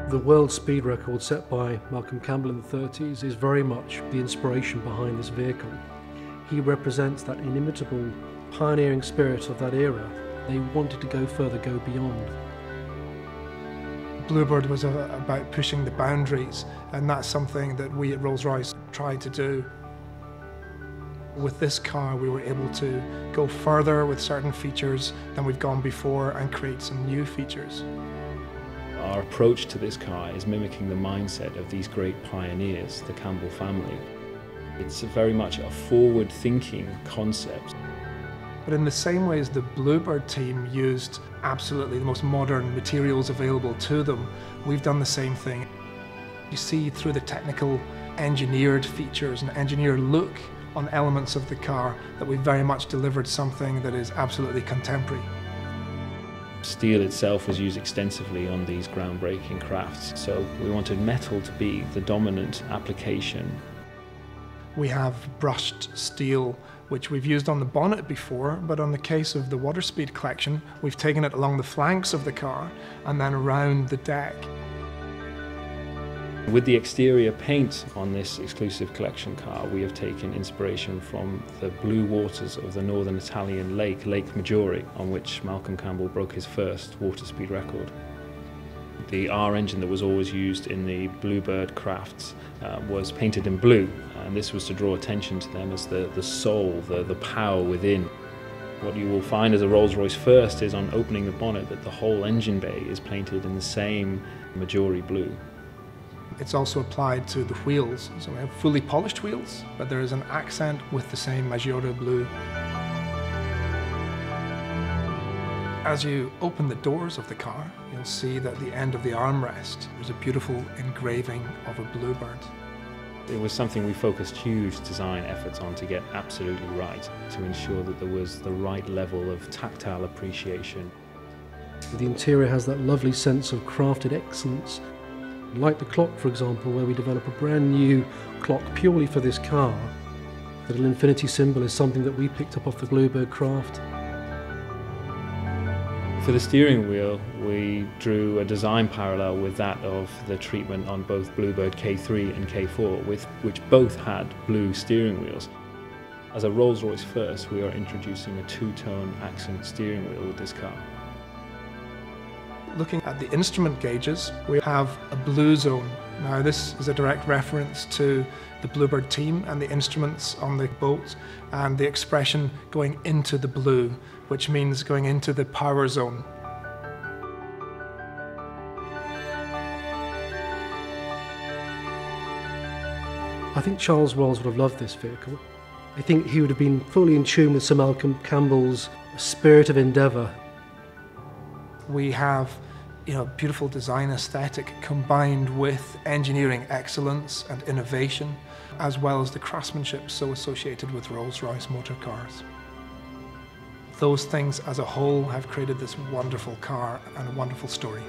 The world speed record set by Malcolm Campbell in the 30s is very much the inspiration behind this vehicle. He represents that inimitable pioneering spirit of that era. They wanted to go further, go beyond. Bluebird was about pushing the boundaries, and that's something that we at Rolls-Royce tried to do. With this car we were able to go further with certain features than we've gone before and create some new features. Our approach to this car is mimicking the mindset of these great pioneers, the Campbell family. It's very much a forward-thinking concept. But in the same way as the Bluebird team used absolutely the most modern materials available to them, we've done the same thing. You see through the technical engineered features and engineered look on elements of the car that we've very much delivered something that is absolutely contemporary. Steel itself was used extensively on these groundbreaking crafts, so we wanted metal to be the dominant application. We have brushed steel, which we've used on the bonnet before, but on the case of the Waterspeed collection, we've taken it along the flanks of the car and then around the deck. With the exterior paint on this exclusive collection car, we have taken inspiration from the blue waters of the northern Italian lake, Lake Maggiore, on which Malcolm Campbell broke his first water-speed record. The R engine that was always used in the Bluebird crafts was painted in blue, and this was to draw attention to them as the soul, the power within. What you will find as a Rolls-Royce first is on opening the bonnet that the whole engine bay is painted in the same Maggiore blue. It's also applied to the wheels, so we have fully polished wheels, but there is an accent with the same Maggiore blue. As you open the doors of the car, you'll see that at the end of the armrest, there's a beautiful engraving of a bluebird. It was something we focused huge design efforts on to get absolutely right, to ensure that there was the right level of tactile appreciation. The interior has that lovely sense of crafted excellence. Like the clock, for example, where we develop a brand new clock purely for this car. The little infinity symbol is something that we picked up off the Bluebird craft. For the steering wheel, we drew a design parallel with that of the treatment on both Bluebird K3 and K4, which both had blue steering wheels. As a Rolls-Royce first, we are introducing a two-tone accent steering wheel with this car. Looking at the instrument gauges, we have a blue zone. Now this is a direct reference to the Bluebird team and the instruments on the boat, and the expression going into the blue, which means going into the power zone. I think Charles Rolls would have loved this vehicle. I think he would have been fully in tune with Sir Malcolm Campbell's spirit of endeavour. We have, beautiful design aesthetic combined with engineering excellence and innovation, as well as the craftsmanship so associated with Rolls-Royce motor cars. Those things as a whole have created this wonderful car and a wonderful story.